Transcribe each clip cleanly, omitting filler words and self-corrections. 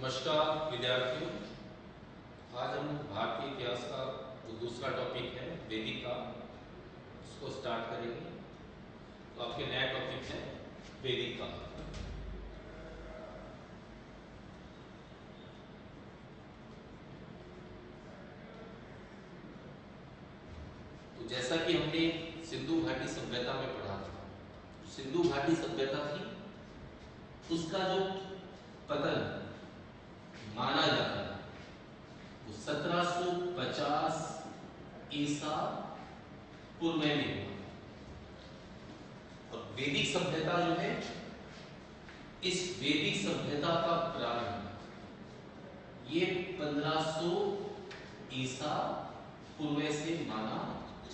नमस्कार विद्यार्थियों। आज हम भारतीय इतिहास का जो दूसरा टॉपिक है वैदिक का उसको स्टार्ट करेंगे। तो आपके नया टॉपिक है वैदिक का। तो जैसा कि हमने सिंधु घाटी सभ्यता में पढ़ा था, सिंधु घाटी सभ्यता थी, उसका जो पतन माना जाता है वो 1750 ईसा पूर्व में हुआ। और वैदिक सभ्यता जो है, इस वैदिक सभ्यता का प्रारंभ ये 1500 ईसा पूर्व से माना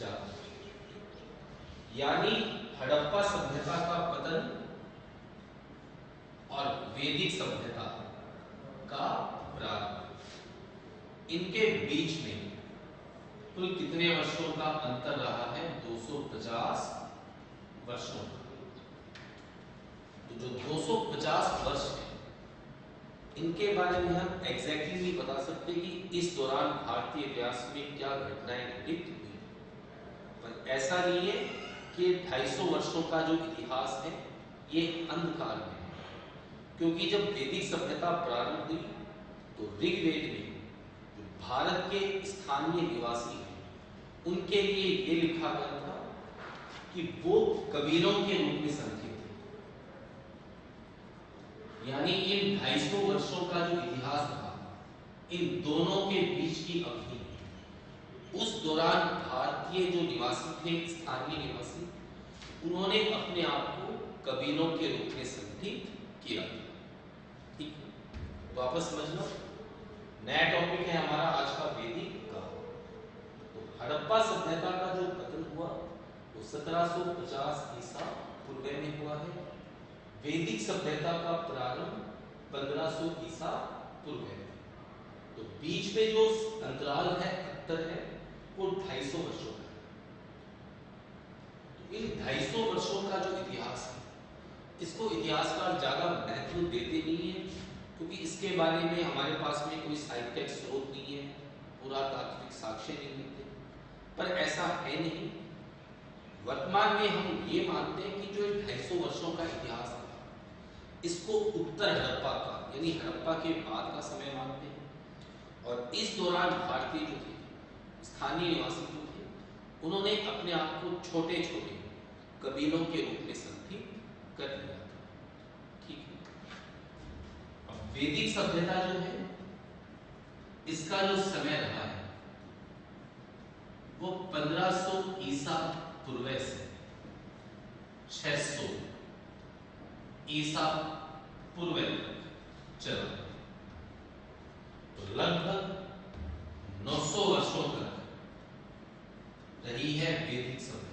जाता है। यानी हड़प्पा सभ्यता का पतन और वैदिक सभ्यता का प्रारंभ, इनके बीच में कुल कितने वर्षों का अंतर रहा है? 250 वर्षों का। तो जो 250 वर्ष है, इनके बारे में हम एग्जैक्टली नहीं बता सकते कि इस दौरान भारतीय इतिहास में क्या घटनाएं घटित हुई, पर ऐसा नहीं है कि 250 वर्षों का जो इतिहास है ये अंधकार में है। क्योंकि जब वैदिक सभ्यता प्रारंभ हुई तो ऋग्वेद में जो भारत के स्थानीय निवासी हैं उनके लिए ये लिखा गया था कि वो कबीलों के रूप में संख्यित थे। यानी इन 250 वर्षों का जो इतिहास था, इन दोनों के बीच की अवधि, उस दौरान भारतीय जो निवासी थे, स्थानीय निवासी, उन्होंने अपने आप को कबीलों के रूप में संगठित किया। ठीक है, तो वापस समझ लो, नया टॉपिक है हमारा आज का वैदिक का। तो हड़प्पा सभ्यता का जो पतन हुआ वो 1750 ईसा पूर्व में हुआ है। वैदिक सभ्यता का प्रारंभ 1500 ईसा पूर्व में। तो बीच में जो अंतराल है, अंतर है, वो 250 वर्षों का है। तो इन 250 वर्षों का जो इतिहास है, इसको इतिहासकार ज्यादा महत्व देते नहीं है, क्योंकि इसके बारे में हमारे पास में कोई साहित्यिक स्रोत नहीं है, पुरातात्विक साक्ष्य नहीं मिलते। पर ऐसा है नहीं। वर्तमान में हम ये मानते हैं कि जो 250 वर्षों का इतिहास था, इसको उत्तर हड़प्पा का, यानी हड़प्पा के बाद का समय मानते हैं। और इस दौरान भारतीय जो थे, स्थानीय निवासी जो थे, उन्होंने अपने आप को छोटे छोटे कबीलों के रूप में संगठित कर लिया था। ठीक है, अब वैदिक सभ्यता जो है, इसका जो समय रहा है वो 1500 ईसा पूर्व से 600 ईसा पूर्व तक चला। तो लगभग 900 वर्षों तक रही है वैदिक सभ्यता।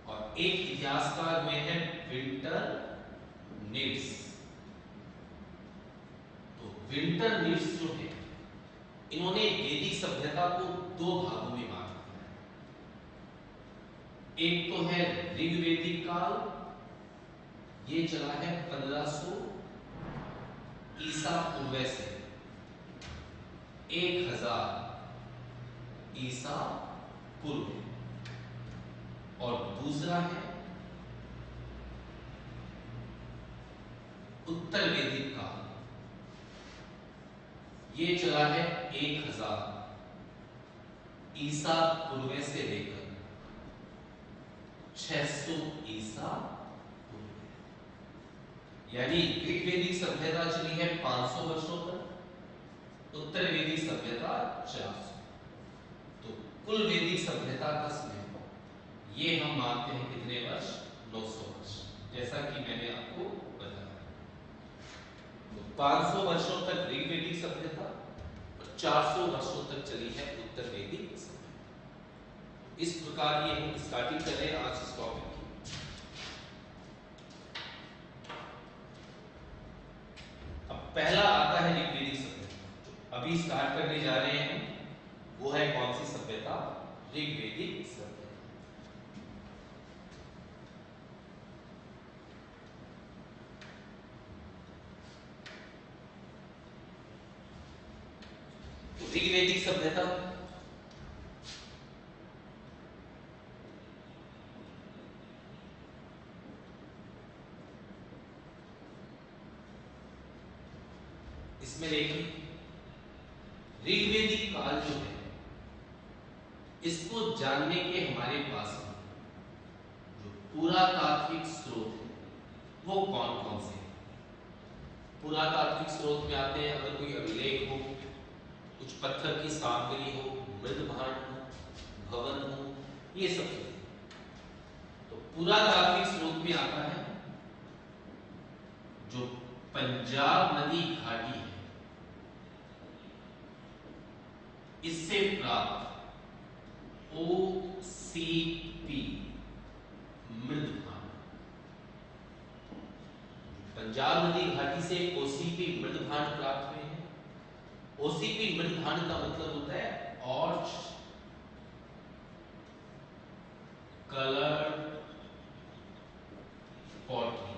और एक इतिहासकार हुए हैं विंटर नीड्स। तो विंटर नीड्स जो है, इन्होंने वैदिक सभ्यता को दो भागों में बांटा है। एक तो है ऋग्वेदिक काल, ये चला है 1500 ईसा पूर्व से 1000 ईसा पूर्व। और दूसरा है उत्तर वैदिक काल, ये चला है 1000 ईसा पूर्व से लेकर 600 ईसा पूर्व। यानी ऋग्वेदिक सभ्यता चली है 500 वर्षों तक, उत्तर वैदिक सभ्यता 400। तो कुल वैदिक सभ्यता का समय ये हम मानते हैं कितने वर्ष? 900 वर्ष, जैसा कि मैंने आपको बताया। तो 500 वर्षों तक ऋग्वेदिक सभ्यता और 400 वर्षों तक चली है उत्तर वैदिक सभ्यता। इस प्रकार ये हम स्टार्टिंग कर रहे हैं आज इस टॉपिक की। अब पहला आता है ऋग्वेदिक सभ्यता। जो अभी स्टार्ट करने जा रहे हैं वो है कौन सी सभ्यता? ऋग्वेदिक सभ्यता। ऋग्वेदिक सभ्यता, इसमें देखिए ऋग्वेदिक काल जो है, इसको जानने के हमारे पास जो पुरातात्विक स्रोत है वो कौन कौन से हैं? पुरातात्विक स्रोत में आते हैं अगर कोई अभिलेख हो, कुछ पत्थर की सामग्री हो, मृद भांड हो, भवन हो, ये सब चीजें। तो पुरातात्विक स्रोत में आता है जो पंजाब नदी घाटी है, इससे प्राप्त OCP मृद भांड। पंजाब नदी घाटी से OCP मृद भांड प्राप्त हुए हैं। OCP मृद भांड का मतलब होता है ऑर्च कलर्ड पॉटरी।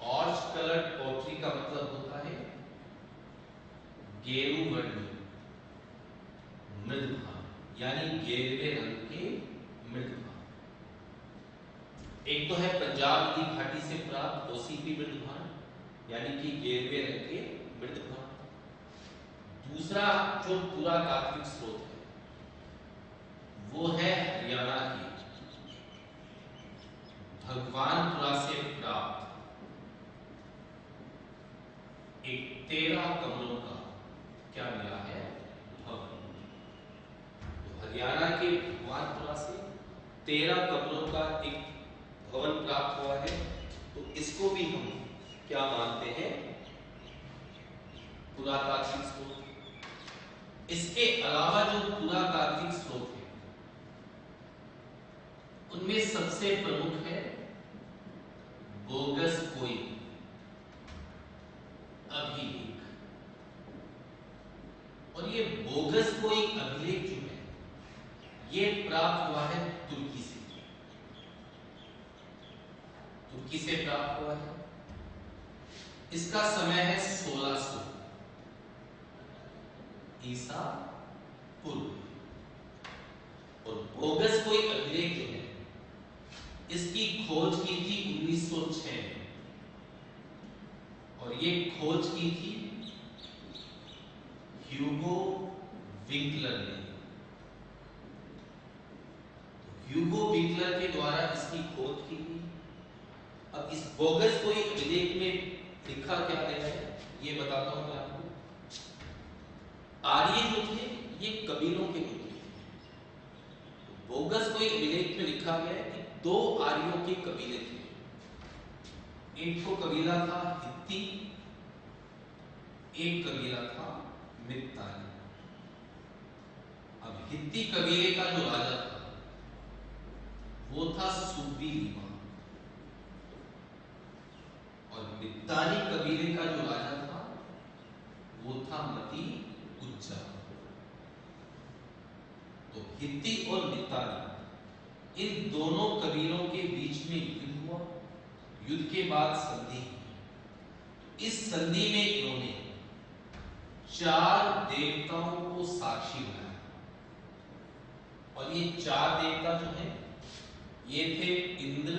ऑर्च कलर्ड पॉटरी का मतलब होता है गेरू वर्ण मृद भांड, यानी गेरुए रंग के मृद भांड। एक तो है पंजाब नदी घाटी से प्राप्त OCP मृद भांड, यानी कि गेरुए रंग के मृद भांड। दूसरा जो पुरातात्विक स्रोत है वो है हरियाणा की भगवानपुरा से प्राप्त एक 13 कमरों का क्या मिला है, भवन। तो हरियाणा के भगवानपुरा से 13 कमरों का एक भवन प्राप्त हुआ है। तो इसको भी हम क्या मानते हैं, पुरातात्विक स्रोत। इसके अलावा जो पुरातात्विक स्रोत है उनमें सबसे प्रमुख है बोगस कोई अभिलेख। और ये बोगस कोई अभिलेख जो है ये प्राप्त हुआ है तुर्की से। तुर्की से प्राप्त हुआ है, इसका समय है 1600 ईसा पूर्व। और बोगस कोई अभिलेख जो है इसकी खोज की थी 1906 में, और ये खोज की थी ह्यूगो विंकलर ने। ह्यूगो विंकलर के द्वारा इसकी खोज की गई। अब इस बोगस कोई अभिलेख में लिखा क्या गया है ये बताता हूं मैं आपको। आर्य जो थे ये कबीलों के लोग थे। बोगस कोई अभिलेख में लिखा गया है कि 2 आर्यों के कबीले थे। एक तो कबीला था हित्ती, एक कबीला था मित्तानी। अब हित्ती कबीले का जो राजा था वो था सुब्बीलीमा, और मित्तानी कबीले का जो राजा था वो था मती उज्जा। तो हित्ती और मित्तानी इन दोनों कबीलों के बीच में युद्ध हुआ। युद्ध के बाद संधि। इस संधि में इन्होंने 4 देवताओं को साक्षी बनाया, और ये 4 देवता जो हैं ये थे इंद्र,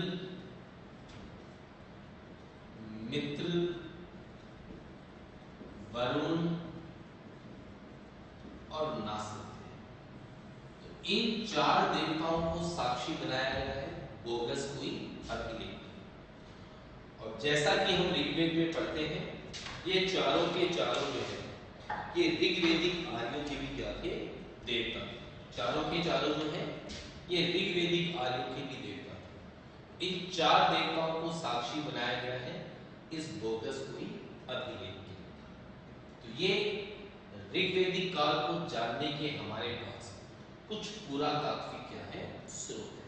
मित्र, वरुण और नासिर थे। तो इन 4 देवताओं को साक्षी बनाया गया है बोगस कोई अभिलेख। और जैसा कि हम ऋग्वेद में पढ़ते हैं ये चारों के चारों जो है ये ऋग्वेदिक आर्यों के भी क्या थे, देवता। चारों के चारों जो है ये ऋग्वेदिक आर्यों के भी देवता थे। इन 4 देवताओं को साक्षी बनाया गया है इस बोगस कोई अभिलेख के। तो ये ऋग्वेदिक काल को जानने के हमारे पास कुछ पुरातात्विक क्या है, स्रोत है।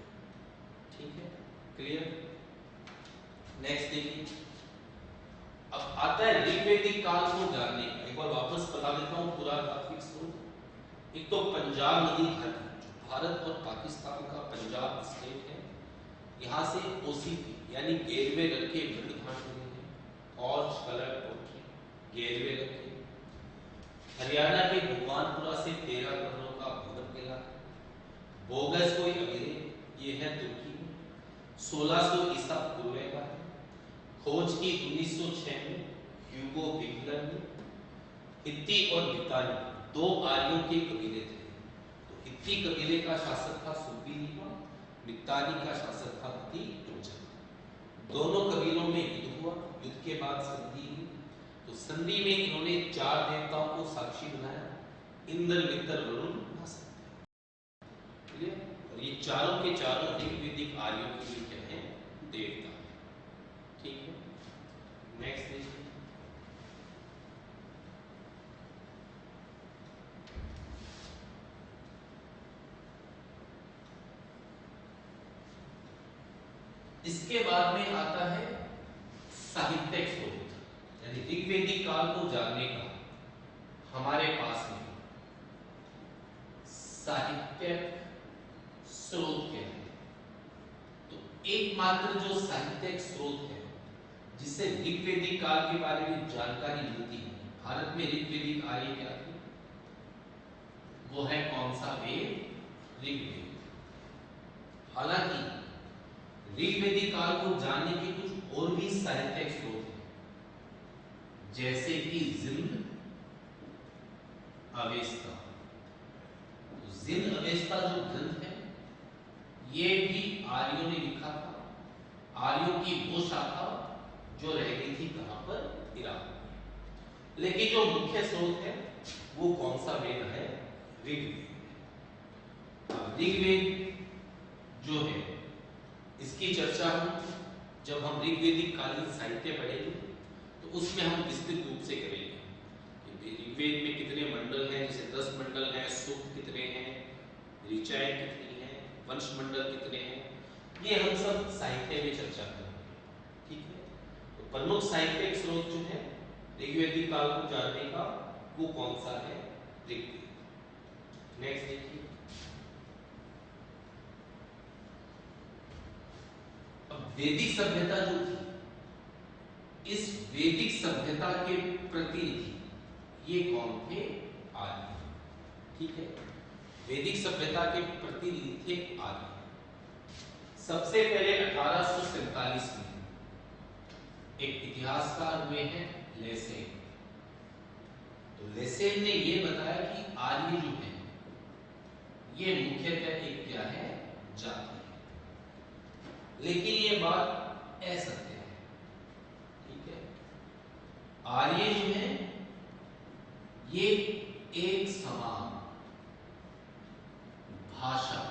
ठीक है, क्लियर। नेक्स्ट देखिए, अब आता है ऋग्वेदिक काल को जानने का। एक बार वापस बता देता हूं पुरातात्विक स्रोत। एक तो पंजाब नदी घाटी, भारत और पाकिस्तान का पंजाब स्टेट है, यहां से OCP यानी गेरुए रंग के मृद भांड मिले हैं, ऑर्च कलर पोट्री गेरुए रंग के। हरियाणा के भगवानपुरा से 13 करोड़ का भूगर्भ मिला। बोगस कोई अमीरे, ये है तुर्की में, 1600 ईसा पूर्व का है। खोज की 1906 में ह्यूगो विक्लर ने। हित्ती और मितानी दो आर्यों के कबीले थे। तो हित्ती कबीले का शासक था सुपीलीमा, मितानी का शासक था मती टोचा। दोनों कबीलों में युद्ध हुआ। युद्ध के बाद संधि हुई। तो संधि में इन्होंने 4 देवताओं को साक्षी बनाया, इंद्र, मित्र, वरुण, नासर। और ये चारों के चारों ऋग्वेदिक आर्यों के लिए क्या है? देवता। ठीक है, नेक्स्ट देखिए। इसके बाद में आता है साहित्यिक स्रोत, यानी ऋग्वेदिक काल को जानने का हमारे पास में साहित्यिक स्रोत क्या है? तो एकमात्र जो साहित्यिक स्रोत है जिससे ऋग्वेदिक काल के बारे में जानकारी मिलती है, भारत में ऋग्वेदिक आर्य क्या थे, वो है कौन सा वेद? ऋग्वेद। हालांकि ऋग्वेदिक काल को जानने के कुछ और भी साहित्यिक स्रोत हैं, जैसे कि जिंद अवेस्ता। तो जिंद अवेस्ता जो ग्रंथ है, ये भी आर्यों ने लिखा था। आर्यों की वो शाखा जो रह गई थी कहां पर? इराक में। लेकिन जो मुख्य स्रोत है वो कौन सा वेद है? ऋग्वेद। ऋग्वेद जो है इसकी चर्चा हम जब हम ऋग्वेदिक कालीन साहित्य पढ़ेंगे तो उसमें हम विस्तृत रूप से करेंगे कि ऋग्वेद में कितने मंडल हैं, जैसे 10 मंडल हैं, सूक्त कितने हैं, ऋचाएं कितनी हैं, वंश मंडल कितने हैं, ये हम सब साहित्य में चर्चा करेंगे। ठीक है, तो प्रमुख साहित्यिक स्रोत जो है ऋग्वेदिक काल को जानने का वो कौन सा है? ऋग्वेद। नेक्स्ट देखिए। वैदिक सभ्यता जो थी, इस वैदिक सभ्यता के प्रतिनिधि ये कौन थे? आर्य। ठीक है, वैदिक सभ्यता के प्रतिनिधि थे आर्य। सबसे पहले 1847 में एक इतिहासकार हुए हैं लेसेन। तो लेसेन ने यह बताया कि आर्य जो है ये मुख्यतः एक क्या है? जाति। लेकिन ये बात असत्य है। ठीक है, आर्य जो है ये एक समान भाषा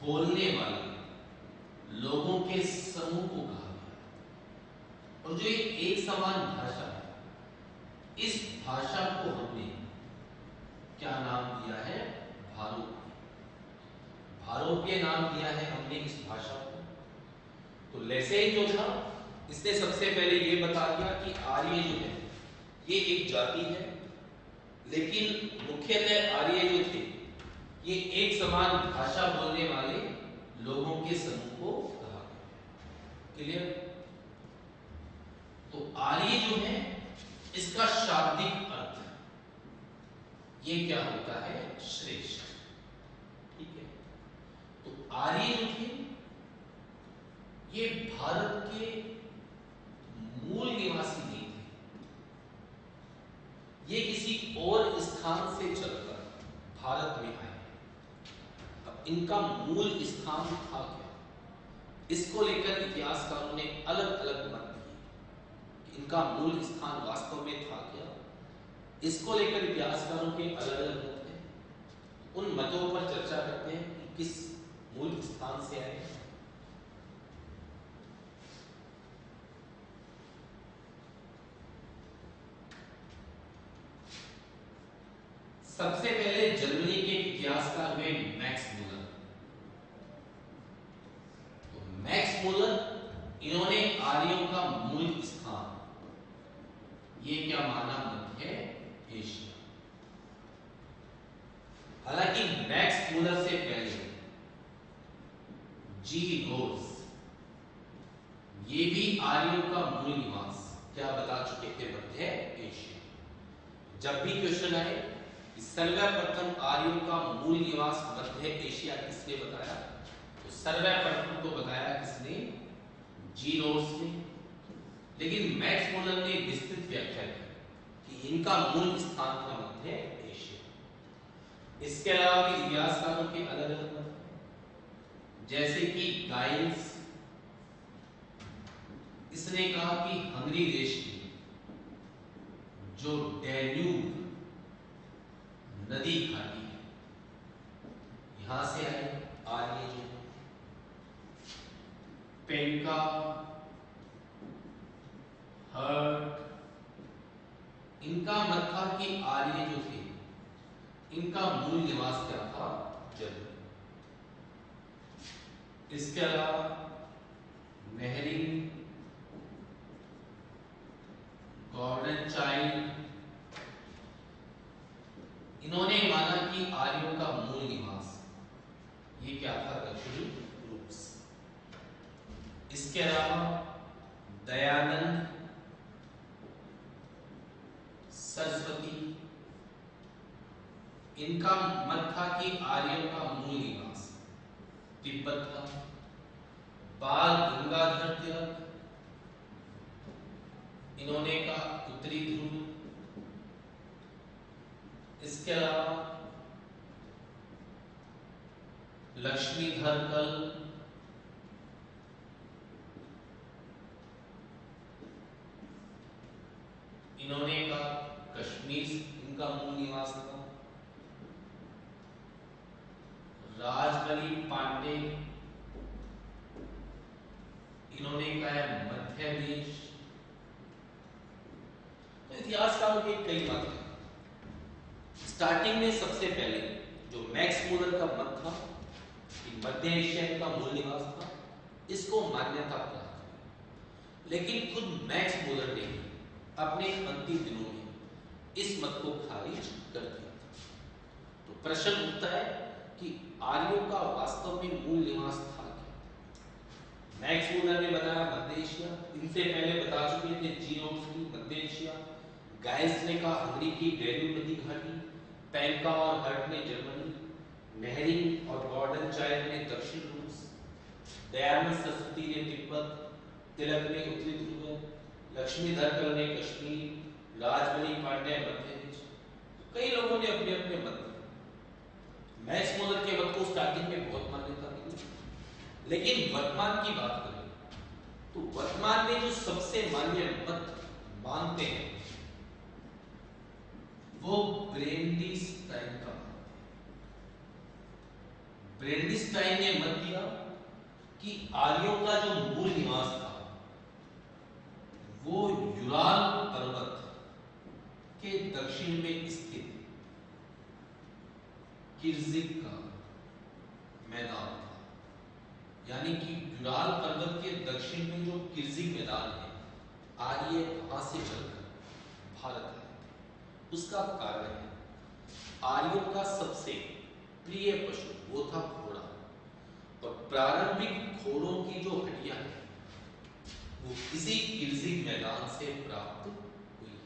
बोलने वाले लोगों के समूह को कहा गया। और जो ये एक समान भाषा है, इस भाषा को हमने क्या नाम दिया है? भारोपीय। भारोपीय नाम दिया है हमने इस भाषा को। तो लेसेन जो था इसने सबसे पहले ये बता दिया कि आर्य जो है ये एक जाति है, लेकिन मुख्यतः आर्य जो थे ये एक समान भाषा बोलने वाले लोगों के समूह को कहा गया। क्लियर? तो आर्य जो है इसका शाब्दिक अर्थ ये क्या होता है? श्रेष्ठ। ठीक है, तो आर्य जो थे ये भारत के मूल निवासी नहीं थे, ये किसी और स्थान से चलकर भारत में आए। अब इनका मूल स्थान था क्या? इसको लेकर इतिहासकारों ने अलग अलग मत दिए कि इनका मूल स्थान वास्तव में था क्या। इसको लेकर इतिहासकारों के अलग अलग मत हैं। उन मतों पर चर्चा करते हैं कि किस मूल स्थान से आए। सबसे पहले जर्मनी के इतिहासकार हुए मैक्स मूलर। तो मैक्स मूलर इन्होंने आर्यों का मूल स्थान ये क्या माना? मध्य एशिया। हालांकि मैक्स मूलर से पहले जी रोज ये भी आर्यों का मूल निवास क्या बता चुके थे? मध्य एशिया। जब भी क्वेश्चन आए कि सर्वप्रथम आर्यों का मूल निवास मध्य एशिया किसने बताया, तो सर्वप्रथम तो बताया किसने, जीनोस ने। लेकिन मैक्स मुलर ने विस्तृत व्याख्या की कि इनका मूल स्थान था मध्य एशिया। इसके अलावा भी इतिहासकारों के अलग अलग मत, जैसे कि गाइल्स, इसने कहा कि हंगरी देश की जो डैन्यूब नदी घाटी है, यहां से आए आर्य जो पेंका, हर्ट, इनका मत था कि आर्य जो थे इनका मूल निवास क्या था, जल। इसके अलावा नेहरिंग, गॉर्डन चाइल्ड, इन्होंने माना कि आर्यों का मूल निवास ये क्या था, दक्षिणी रूस। इसके अलावा दयानंद सरस्वती, इनका मत था कि आर्यों का मूल निवास तिब्बत था। बाल गंगाधर तिलक, इन्होंने कहा उत्तरी ध्रुव। इसके अलावा लक्ष्मीधर कल, इन्होंने कहा कश्मीर इनका मूल निवास था। राजबली पांडे, इन्होंने कहा मध्य देश। तो इतिहासकारों के कई मत हैं। स्टार्टिंग में सबसे पहले जो मैक्स मुलर का मत था कि मध्य एशिया का मूल निवास था, इसको मान्यता प्राप्त। लेकिन खुद मैक्स मुलर ने अपने अंतिम दिनों में इस मत को खारिज कर दिया था। तो प्रश्न उठता है कि आर्यों का वास्तव में मूल निवास था क्या। मैक्स मुलर ने बताया मध्य एशिया, इनसे पहले बता चुके थे जीनोस की मध्य एशिया, गाइस ने कहा हंगरी की डैन्यूब नदी घाटी, पेंका और हर्ट ने जर्मनी, नेहरिंग और गॉर्डन चाइल्ड ने दक्षिण रूस, दयानंद सरस्वती ने तिब्बत, तिलक ने उत्तरी ध्रुव, लक्ष्मीधर कल ने कश्मीर, राजबली पांडे मध्य देश। कई लोगों ने अपने अपने मत दिए। मैक्स मुलर के मत को स्टार्टिंग में बहुत मान्यता मिली, लेकिन वर्तमान की बात करें तो वर्तमान में जो सबसे मान्य मत मानते हैं वो ब्रेंडिस्टाइन का। ब्रेंडिस्टाइन ने मत दिया कि आर्यों का जो मूल निवास था वो यूराल पर्वत के दक्षिण में स्थित किर्जिक का मैदान था। यानी कि यूराल पर्वत के दक्षिण में जो किर्जिक मैदान है, आर्य वहां से चलकर भारत आए थे। उसका कारण है आर्यों का सबसे प्रिय पशु वो था घोड़ा, और प्रारंभिक घोड़ों की जो हड्डियां हैं वो इसी किर्जिक मैदान से प्राप्त हुई है।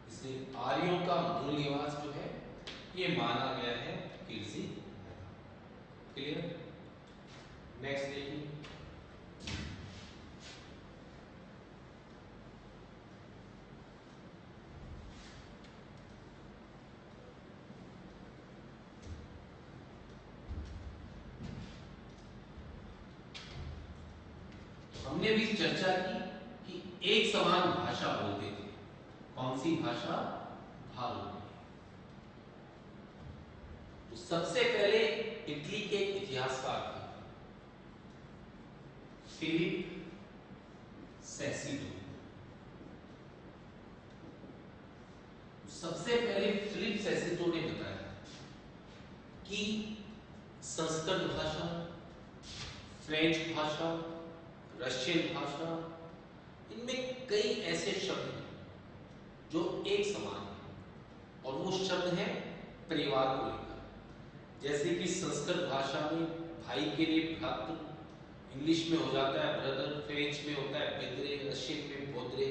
इसलिए आर्यों का मूल निवास जो है ये माना गया है किर्जिक मैदान। क्लियर? नेक्स्ट देखिए, हमने भी चर्चा की कि एक समान भाषा बोलते थे। कौन सी भाषा? भारोनी। तो सबसे पहले इटली के इतिहासकार थे फिलिप सेसिडो। सबसे पहले फिलिप सेसिडो ने बताया कि संस्कृत भाषा, फ्रेंच भाषा, रशियन भाषा, इनमें कई ऐसे शब्द हैं जो एक समान है, और वो शब्द है परिवार को लेकर। जैसे कि संस्कृत भाषा में भाई के लिए भ्रातृ, इंग्लिश में हो जाता है ब्रदर, फ्रेंच में होता है बेद्रे, रशियन में बोद्रे।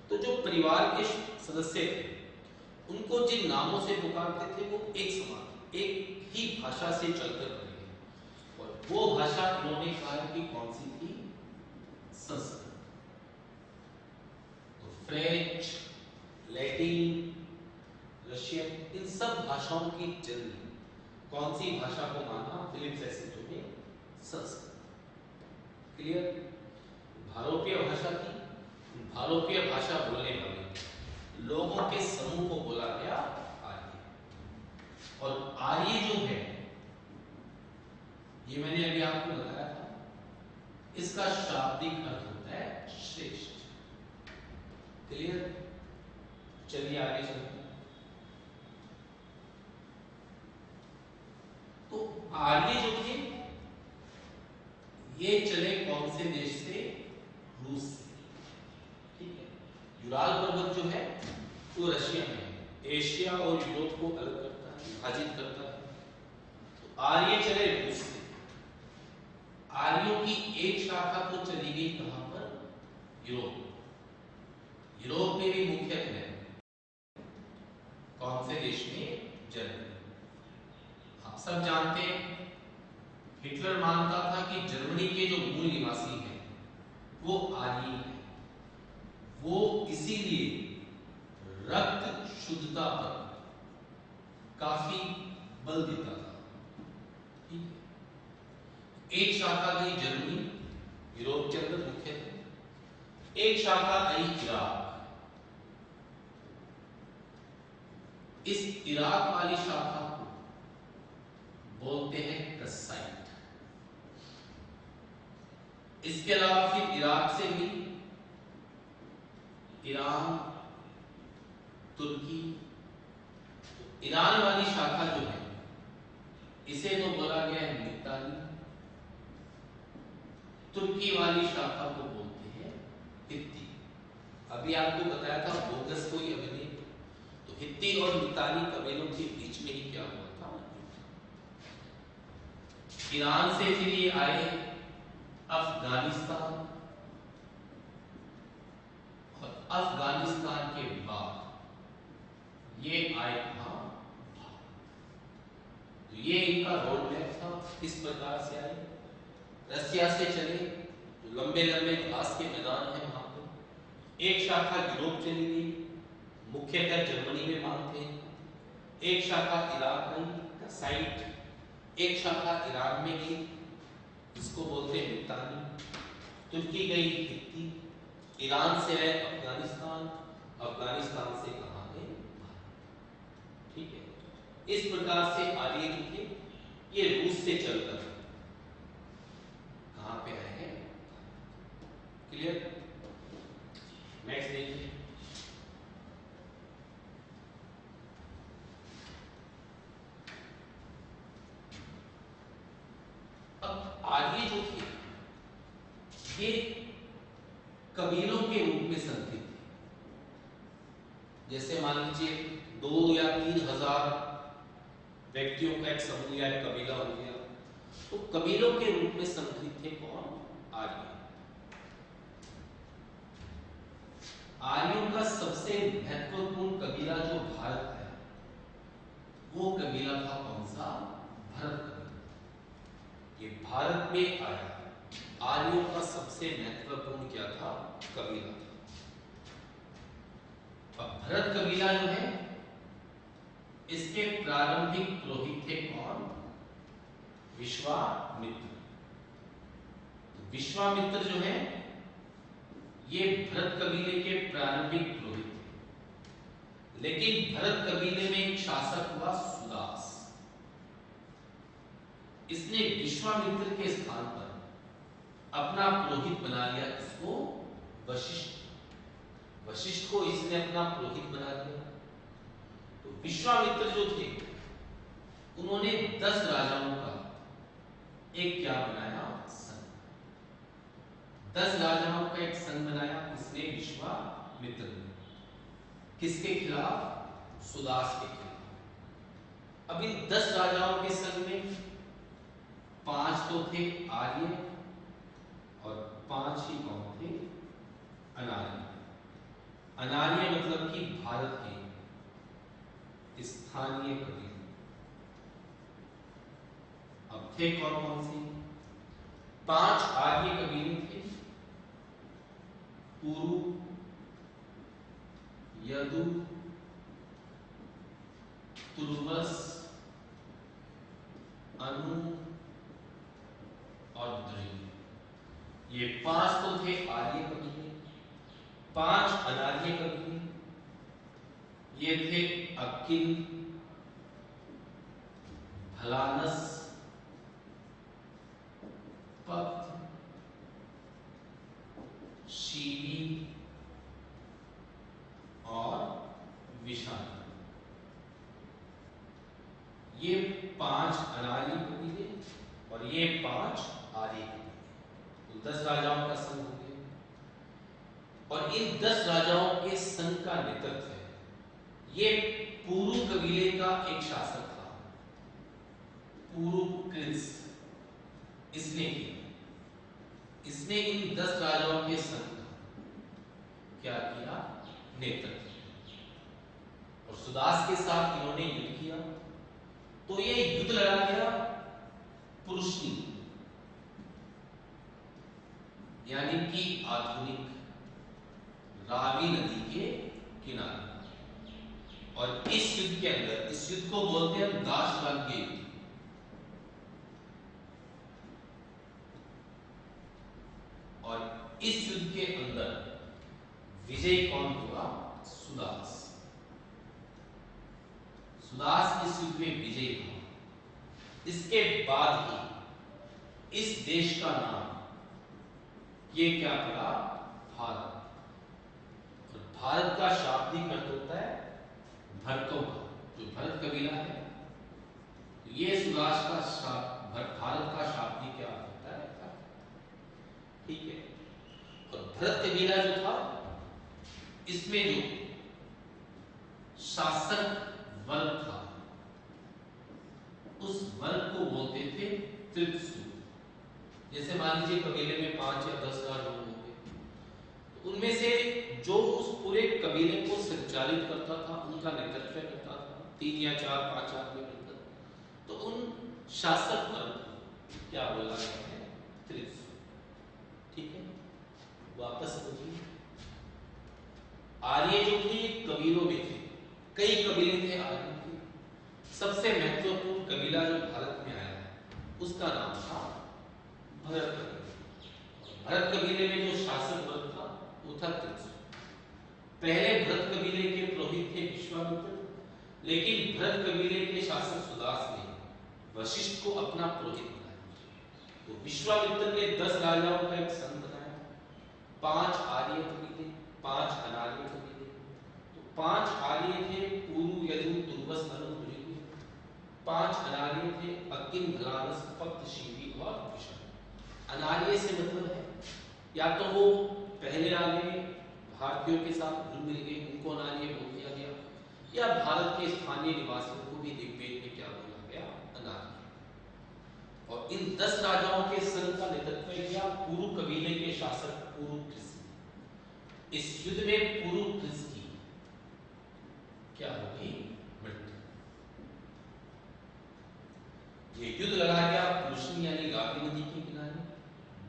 तो जो परिवार के सदस्य थे उनको जिन नामों से पुकारते थे वो एक समान, एक ही भाषा से चलकर बने हैं। और वो भाषा इन्होंने कहा कि कौन सी थी? संस्कृत। तो फ्रेंच, लैटिन, रशियन, इन सब भाषाओं की जननी कौन सी भाषा को माना? फिलिप सेक्सटो ने संस्कृत। क्लियर? भारोपीय भाषा थी। भारोपीय भाषा बोलने वाले लोगों के समूह को बोला गया आर्य। और आर्य जो है, ये मैंने अभी आपको बताया था, इसका शाब्दिक अर्थ होता है श्रेष्ठ। क्लियर? चलिए आगे चलते हैं। तो आर्य जो थे ये चले कौन से देश से? रूस से। ठीक है? यूराल पर्वत जो है वो रशिया में है, एशिया और यूरोप को अलग करता है, विभाजित करता है। तो आर्य चले रूस से। आर्यों की एक शाखा तो चली गई कहां पर? यूरोप। यूरोप में भी मुख्यतः कौन से देश में? जर्मनी। आप सब जानते हैं हिटलर मानता था कि जर्मनी के जो मूल निवासी हैं वो आर्य हैं। वो इसीलिए रक्त शुद्धता पर काफी बल देता था। ठीक है? एक शाखा गई जर्मनी, यूरोप के अंदर मुख्य थे। एक शाखा आई इराक। इस इराक वाली शाखा को बोलते हैं कसाइट। इसके अलावा फिर इराक से भी ईरान, तुर्की, ईरान वाली शाखा जो है इसे तो बोला गया है निफ्ताली। तुर्की वाली शाखा को बोलते हैं हित्ती। अभी आपको बताया था बोगस कोई अभिनय। तो हित्ती और निफ्ताली कबीलों के बीच में ही क्या हुआ था? ईरान से फिर ये आए अफगानिस्तान, और अफगानिस्तान के बाद ये आए कहां? तो ये इनका रोड मैप था। किस प्रकार से आए? रसिया से चले, जो लंबे लंबे घास के मैदान है वहां पे। एक शाखा यूरोप चली गई, मुख्यतः जर्मनी में मानते हैं। एक शाखा इराक गई साइट, एक शाखा ईरान में गई, इसको बोलते हैं मितानी। तुर्की गई हित्ती, ईरान से है अफगानिस्तान, अफगानिस्तान से कहां गए? भारत। ठीक है? इस प्रकार से आर्य जो थे ये रूस से चलकर कहां पे आए हैं? क्लियर? नेक्स्ट देखिए। अब आर्य जो थे ये कबीलों के रूप में संगठित थे। जैसे मान लीजिए 2 या 3 हजार व्यक्तियों का एक समूह या एक कबीला हो गया, तो कबीलों के रूप में संगठित थे कौन? आर्य। आर्यों का सबसे महत्वपूर्ण कबीला जो भारत है वो कबीला था कौन सा? भरत कबीला। ये भारत में आया। आर्यों का सबसे महत्वपूर्ण क्या था? कबीला था। अब भरत कबीला जो है इसके प्रारंभिक पुरोहित थे कौन? विश्वामित्र। तो विश्वामित्र जो है ये भरत कबीले के प्रारंभिक पुरोहित थे। लेकिन भरत कबीले में एक शासक हुआ सुदास। इसने विश्वामित्र के स्थान पर अपना पुरोहित बना लिया, इसको वशिष्ठ। वशिष्ठ को इसने अपना पुरोहित बना दिया। तो विश्वामित्र जो थे उन्होंने 10 राजाओं का एक क्या बनाया? संघ। 10 राजाओं का एक संघ बनाया इसने विश्वामित्र ने। किसके खिलाफ? सुदास के खिलाफ। अब इन 10 राजाओं के संघ में 5 तो थे आर्य और 5 ही कौन थे? अनार्य। अनार्य मतलब कि भारत के स्थानीय कबीले। अब थे कौन कौन से? 5 आर्य कबीले थे, पुरु, यदु, तुर्वस, अनु और द्रविड़। ये 5 तो थे आर्य कबीले। 5 अनार्य कबीले, ये थे अकिल, भलानस, पक्त, शीवी और विशाल। ये 5 अनार्य कबीले और ये 5 आर्य कबीले, तो 10 राजाओं का संघ हो गया। और इन 10 राजाओं के संघ का नेतृत्व है, ये पुरु कबीले का एक शासक था, पुरु कृस, इसने किया। इसने इन 10 राजाओं के संघ का क्या किया? नेतृत्व। और सुदास के साथ इन्होंने युद्ध किया, तो ये युद्ध लड़ा गया पुरुषनी, यानी कि आधुनिक रावी नदी के किनारे। और इस युद्ध के अंदर, इस युद्ध को बोलते हैं दाशराग युद्ध। और इस युद्ध के अंदर विजय कौन हुआ? सुदास। सुदास इस युद्ध में विजयी हुआ। इसके बाद ही इस देश का नाम ये क्या पड़ा? भारत। और भारत का शाब्दिक अर्थ होता है भरतों का, जो भरत कबीला है, तो ये सुदास का भारत का शाब्दिक क्या होता है? ठीक है। और भरत कबीला जो था, इसमें जो शासक वर्ग था, उस वर्ग को बोलते थे त्रित्सु। जैसे मान लीजिए कबीले में 5 या 10 हजार लोग होंगे, तो उनमें से जो उस पूरे कबीले को संचालित करता था, उनका नेतृत्व करता था, 3 या 4, 5 आदमी मिलकर, तो उन शासक वर्ग को क्या बोला गया है? त्रित्सु। ठीक है, वापस बोलिए। आर्य जो थे कबीलों में थे, कई कबीले थे आर्य के। सबसे महत्वपूर्ण कबीला जो भारत में आया है, उसका नाम था भरत कबीला। भरत कबीले में जो शासक वर्ग था, वो था त्रित्सु। पहले भरत कबीले के पुरोहित थे विश्वामित्र, लेकिन भरत कबीले के शासक सुदास ने वशिष्ठ को अपना पुरोहित बनाया। तो विश्वामित्र ने 10 राजाओं का एक संघ बनाया, 5 आर्य कबीले, 5 अनार्य कबीले। तो 5 आर्य थे पुरु, यदु, तुर्वस, अनु, द्रविड़। 5 अनार्य थे अकिल, भलानस, पक्त, शीवी और विशाल। अनार्य से मतलब है या तो वो पहले आ गए, भारतीयों के साथ घुल मिल गए, उनको अनार्य बोल दिया गया, या भारत के स्थानीय निवासियों को भी ऋग्वेद में क्या बोला गया? अनार्य। और इन 10 राजाओं के संघ का नेतृत्व किया पुरु कबीले के शासक पुरु कृस। इस युद्ध में पुरु कृस की क्या होगी? मृत्यु। ये युद्ध लड़ा गया पुरुषनी यानी रावी नदी के किनारे।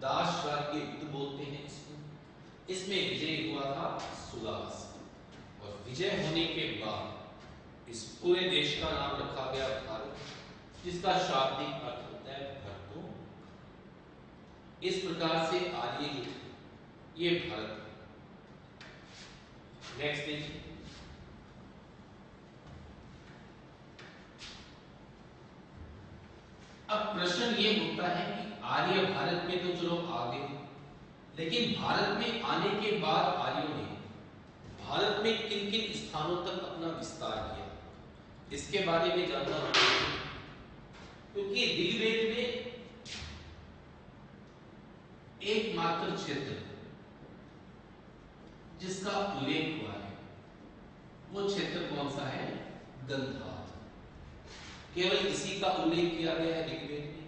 दाशराग के युद्ध बोलते हैं इसको। इसमें विजय हुआ था सुदास। और विजय होने के बाद इस पूरे देश का नाम रखा गया भारत, जिसका शाब्दिक अर्थ होता है भरतों। इस प्रकार से आर्य जो थे ये भारत। नेक्स्ट देखिए। अब प्रश्न ये होता है कि आर्य भारत में तो चलो आ गए, लेकिन भारत में आने के बाद आर्यों ने भारत में किन किन स्थानों तक अपना विस्तार किया, इसके बारे में जानना होगा। क्योंकि ऋग्वेद में एकमात्र क्षेत्र जिसका उल्लेख हुआ है, वो क्षेत्र कौन सा है? गंधार। केवल इसी का उल्लेख किया गया है ऋग्वेद में।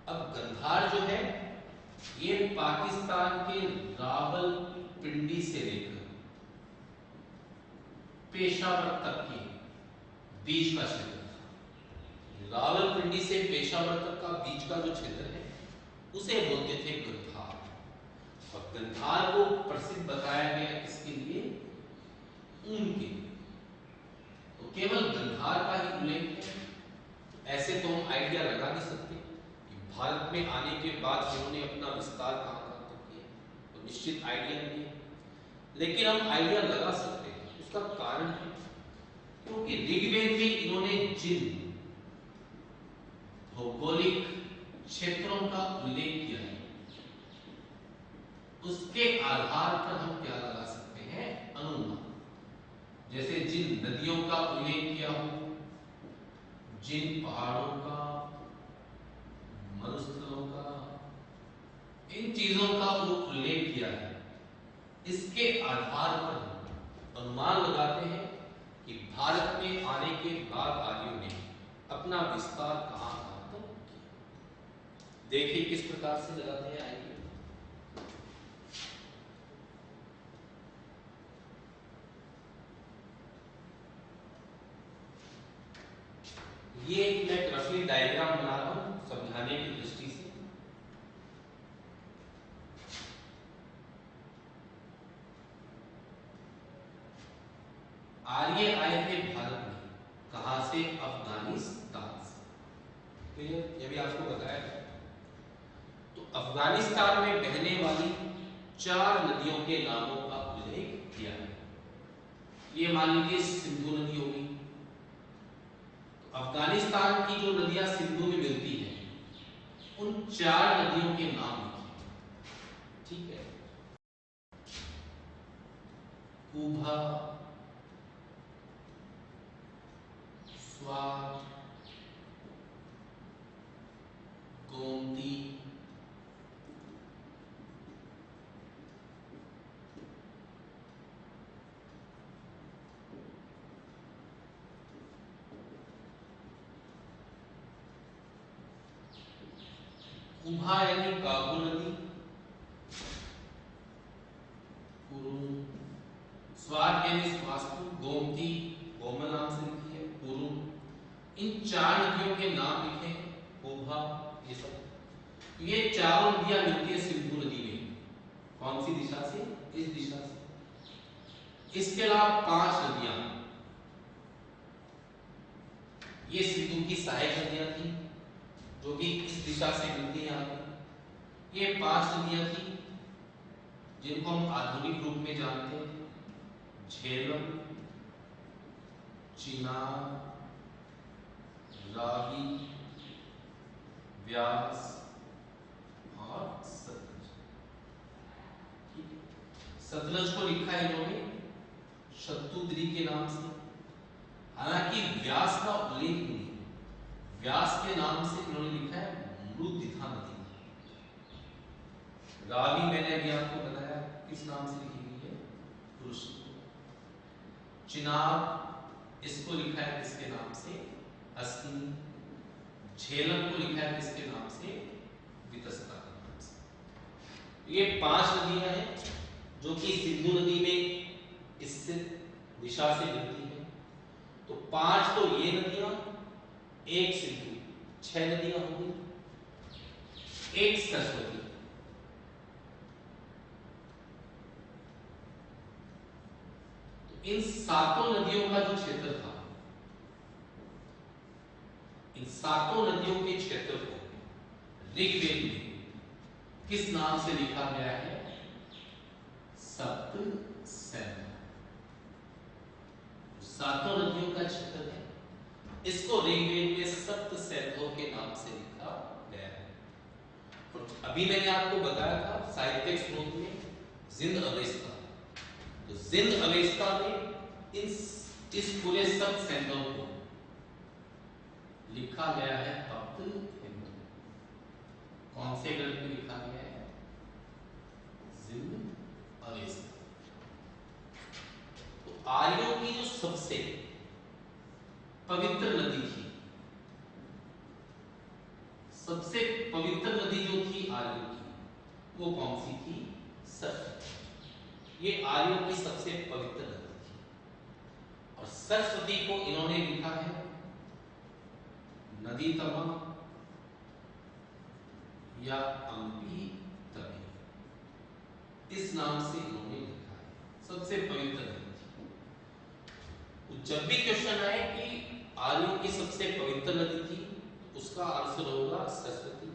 अब गंधार जो है, ये पाकिस्तान के रावलपिंडी से लेकर पेशावर तक की बीच का क्षेत्र था। रावलपिंडी से पेशावर तक का बीच का जो क्षेत्र है उसे बोलते थे गंधार। और गंधार को प्रसिद्ध बताया गया इसके लिए, ऊन के लिए। तो केवल गंधार का ही उल्लेख है। ऐसे तो हम आइडिया लगा नहीं सकते कि भारत में आने के बाद इन्होंने अपना विस्तार कहां तक किया, तो निश्चित आइडिया नहीं है। लेकिन हम आइडिया लगा सकते हैं। उसका कारण है क्योंकि ऋग्वेद में इन्होंने जिन भौगोलिक क्षेत्रों का उल्लेख किया है उसके आधार पर हम क्या लगा सकते हैं, अनुमान। जैसे जिन नदियों का उल्लेख किया हो, जिन पहाड़ों का, मरुस्थलों का, इन चीजों का जो उल्लेख किया है, इसके आधार पर अनुमान लगाते हैं कि भारत में आने के बाद आर्यों ने अपना विस्तार कहां तक किया। देखिए किस प्रकार से लगाते हैं, आइए। ये मैं रफली डायग्राम बना रहा हूं समझाने की दृष्टि से। आर्य आए थे भारत में, कहां से, अफगानिस्तान से। तो ये भी आपको बताया था। तो अफगानिस्तान में बहने वाली 4 नदियों के नामों का उल्लेख किया है। ये मान लीजिए सिंधु नदी होगी। अफगानिस्तान की जो नदियां सिंधु में मिलती हैं उन 4 नदियों के नाम लिखिए, ठीक है। कुभा, स्वात, गोमती, कुभा यानी काबू नदी, कुरुम, स्वात यानी स्वास्थ्य, गोमती गोमल नाम से लिखी है, कुरुम। इन 4 नदियों के नाम लिखे हैं, कुभा, ये सब। तो ये चारों नदियां मिलती है सिंधु नदी में। कौन सी दिशा से, इस दिशा से। इसके अलावा 5 नदियां, ये सिंधु की सहायक नदियां थी जो कि इस दिशा से मिलती हैं आगे। ये 5 नदियां थी जिनको हम आधुनिक रूप में जानते हैं, झेलम, चिनाब, रावी, व्यास और सतलज। सतलज को लिखा है इन्होंने शत्रुद्री के नाम से। हालांकि व्यास का उल्लेख नहीं है। व्यास के नाम से इन्होंने लिखा है मृदिथा नदी। रावी मैंने अभी आपको बताया किस नाम से लिखी गई है, पुरुष। चिनाब इसको लिखा है किसके नाम से, अस्तिनी। झेलम को लिखा है किसके नाम से, वितस्ता के नाम से। ये 5 नदियां हैं जो कि सिंधु नदी में इस दिशा से मिलती है। तो 5 तो ये नदियां, 1 सिंधु, 6 नदियां होंगी, 1 सरस्वती। तो इन 7 नदियों का जो क्षेत्र था, इन 7 नदियों के क्षेत्र को ऋग्वेद में किस नाम से लिखा गया है, सप्त सैन्य। 7 नदियों का क्षेत्र है, इसको ऋग्वेद में सप्त सैन्यों के नाम से लिखा गया है। और अभी मैंने आपको बताया था साहित्यिक स्रोत में जिंद अवेस्ता। तो जिंद अवेस्ता में इस पूरे सप्त सैन्यों को लिखा गया है तप्त हिंदू। कौन से ग्रंथ में लिखा गया है, जिंद अवेस्ता। तो आर्यों की जो सबसे पवित्र नदी थी, सबसे पवित्र नदी जो थी आर्यों की, वो कौन सी थी, सरस्वती। ये आर्यों की सबसे पवित्र नदी थी। और और सरस्वती को इन्होंने लिखा है नदी तमा या अम्बी तमी, इस नाम से इन्होंने लिखा है, सबसे पवित्र नदी थी। तो जब भी क्वेश्चन आए कि आर्यों की सबसे पवित्र नदी थी, उसका आंसर होगा सरस्वती।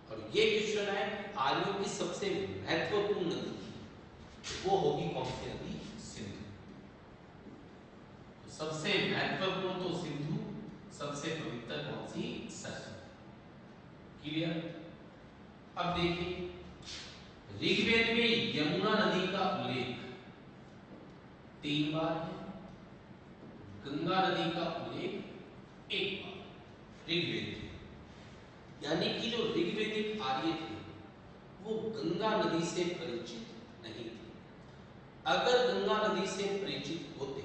और ये क्वेश्चन आए आर्यों की सबसे महत्वपूर्ण नदी थी, तो वो होगी कौन सी नदी? सिंधु। तो सबसे महत्वपूर्ण तो सिंधु, सबसे पवित्र कौन सी? सरस्वती। क्लियर? अब देखिए ऋग्वेद में यमुना नदी का उल्लेख 3 बार है, गंगा नदी का उल्लेख 1 बार ऋग्वेद में। यानी कि जो ऋग्वेदिक आर्य थे वो गंगा नदी से परिचित नहीं थे। अगर गंगा नदी से परिचित होते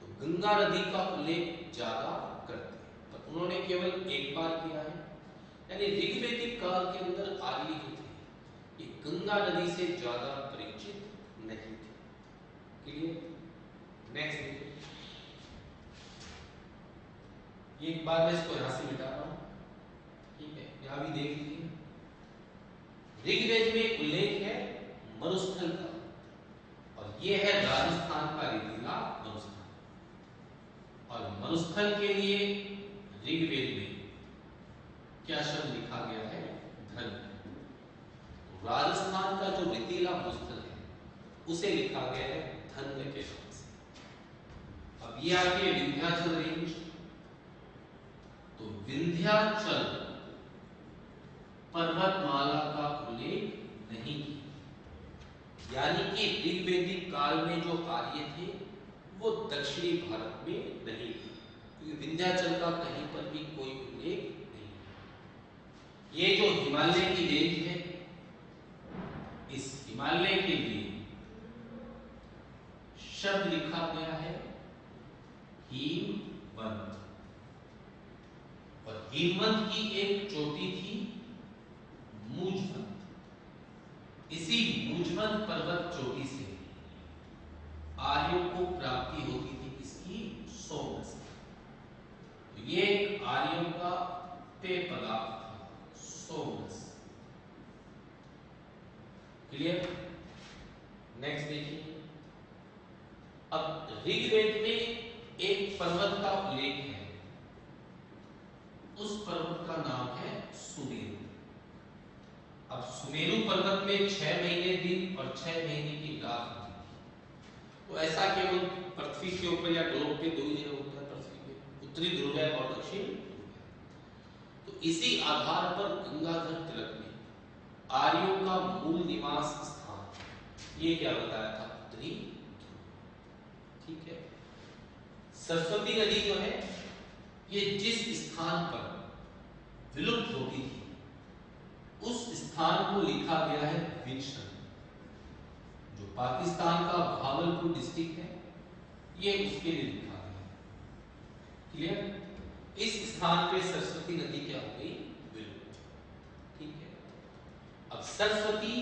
तो गंगा नदी का उल्लेख ज्यादा करते, तो उन्होंने केवल 1 बार किया है। यानी ऋग्वेदिक काल के अंदर आर्य जो थे ये गंगा नदी से ज्यादा परिचित नहीं थे। क्लियर? नेक्स्ट देखिए, एक बार मैं इसको यहां से मिटा रहा हूं, ठीक है? यहां भी देख लीजिए, ऋग्वेद में उल्लेख है मरुस्थल का, और यह है राजस्थान का रेतीला मरुस्थल। और मरुस्थल के लिए ऋग्वेद में क्या शब्द लिखा गया है? धन। तो राजस्थान का जो रेतीला मरुस्थल है उसे लिखा गया है धन के शब्द से। अब ये आगे विंध्याचल रेंज, तो विंध्याचल पर्वतमाला का उल्लेख नहीं किया। यानी कि ऋग्वेदिक काल में जो आर्य थे वो दक्षिणी भारत में नहीं थे, क्योंकि विंध्याचल का कहीं पर भी कोई उल्लेख नहीं है। ये जो हिमालय की रेंज है, इस हिमालय के लिए शब्द लिखा गया है हिमवंत, और हिमवंत की एक चोटी थी मूजवंत। इसी मूजवंत पर्वत चोटी से आर्यों को प्राप्ति होती थी किसकी? सोमरस। तो ये आर्यों का पेय पदार्थ था सोमरस। क्लियर? नेक्स्ट देखिए, अब ऋग्वेद में एक पर्वत का उल्लेख है, उस पर्वत का नाम है सुमेरु। अब सुमेरु पर्वत में 6 महीने दिन और 6 महीने की रात होती थी। तो ऐसा केवल पृथ्वी के ऊपर या ग्लोब पे 2 ही जगह होता है पृथ्वी पे, उत्तरी ध्रुव और दक्षिण ध्रुव। तो इसी आधार पर गंगाधर तिलक ने आर्यों का मूल निवास स्थान ये क्या बताया था? उत्तरी ध्रुव। ठीक है? सरस्वती नदी जो है ये जिस स्थान पर विलुप्त होती थी उस स्थान को लिखा गया है विंशन, जो पाकिस्तान का भावलपुर डिस्ट्रिक्ट है, ये उसके लिए लिखा गया है। क्लियर? इस स्थान पे सरस्वती नदी क्या हो गई? विलुप्त। ठीक है? अब सरस्वती